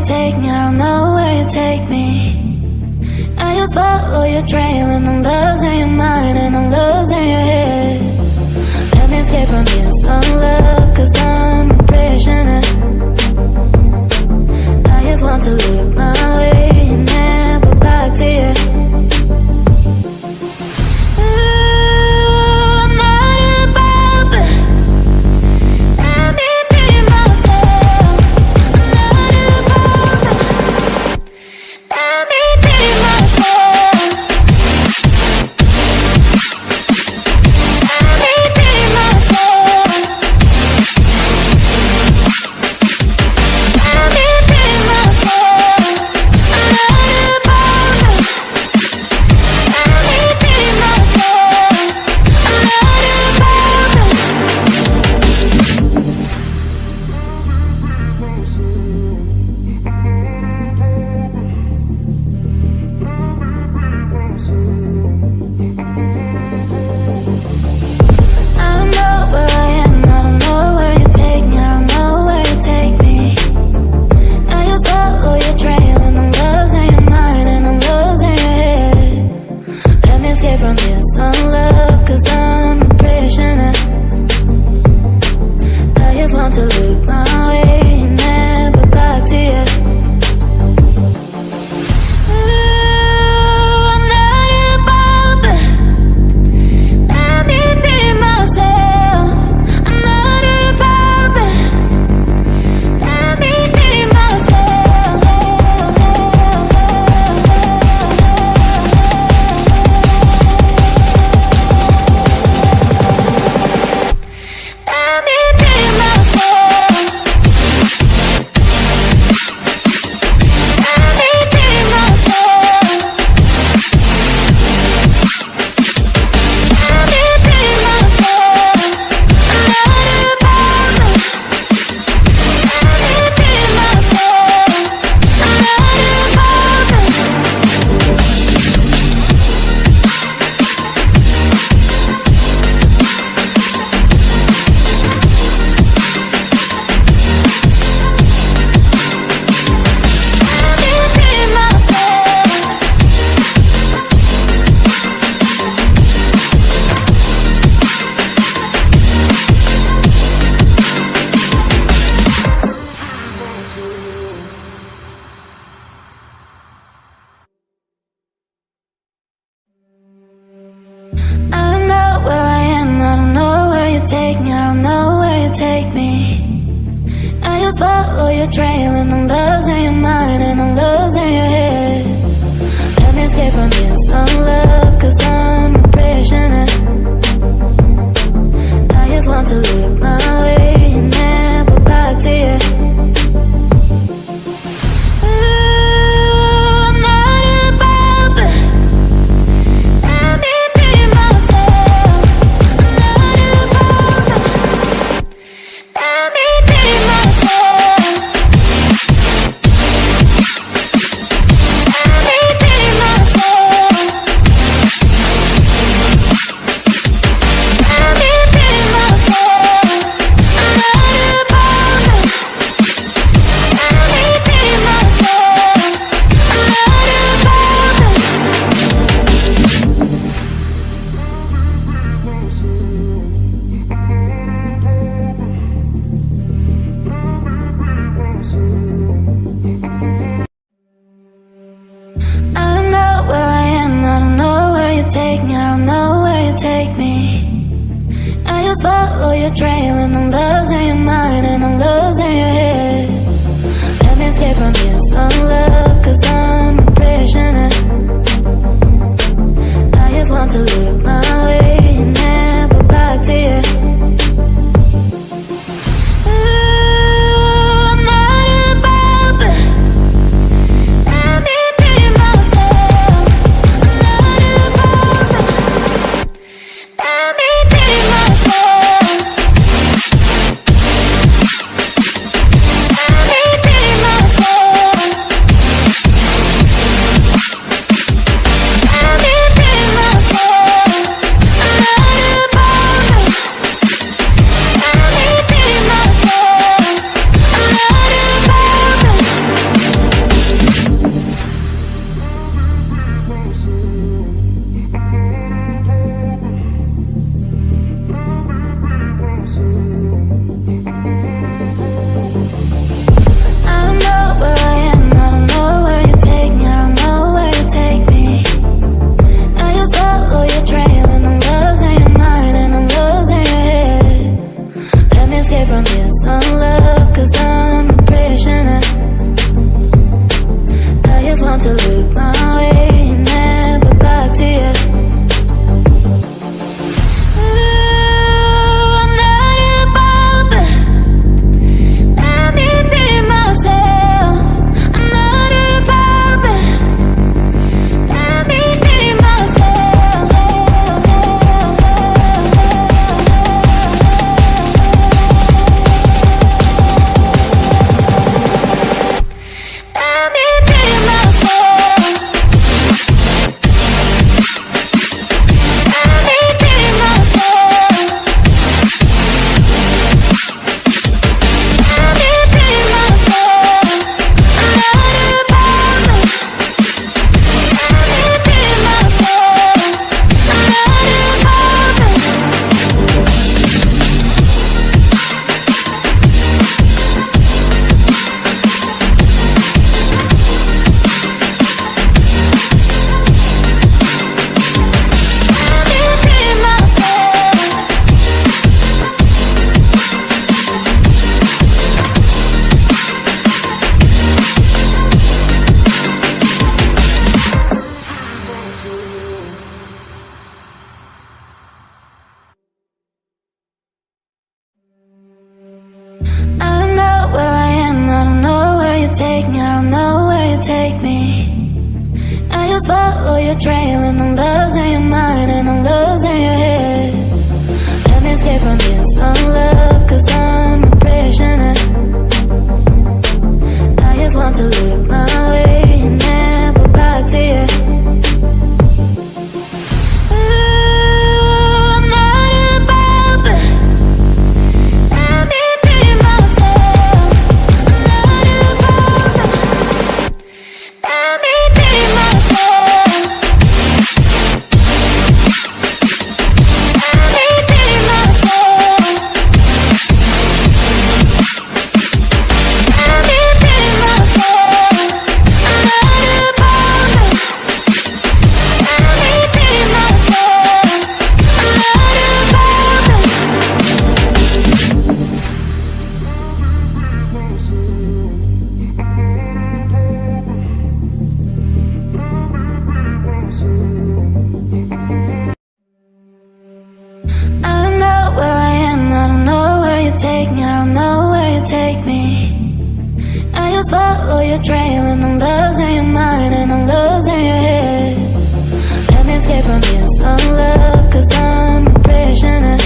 take me, I don't know where you take me. I just follow your trail and I'm losing your mind and I'm losing your head. Let me escape from this love, cause I'm a prisoner. I just want to look my way and never back to you. Take me, I don't know where you take me. I just follow your trail and I'm losing your mind and I'm losing your head. Let me escape from this love, cause I'm a prisoner. I just want to look my way and never back to you. Take me, I don't know where you take me. I just follow your trail and I'm losing your mind and I'm losing your head. Let me escape from this love, cause I'm a prisoner. I just want to look my way and never back to you. from this love, 'cause I'm a prisoner. I just want to look my way and never back to you. Ooh, I'm not above, but let me be myself. I'm not above, but let me be myself. Let me be myself. Let me be myself. Let me be myself. I'm not above it. Let me be myself. I'm not above it. Let me be myself. I don't know where I am, I don't know where you take me, I don't know where you take me. I just follow your trail and I'm losing your mind and I'm losing your head. Let me escape from this love, 'cause I'm a prisoner. I just want to look my way and never back to you. Ooh, I'm not above, but let me be myself. I'm not above, but let me be myself. Let me be myself. Let me be myself. I'm not above it. Let me be myself. I'm not above it. I don't know where I am, I don't know where you take me, I don't know where you take me. I just follow your trail and I'm losing your mind and I'm losing your head. Let me escape from this love, 'cause I'm a prisoner.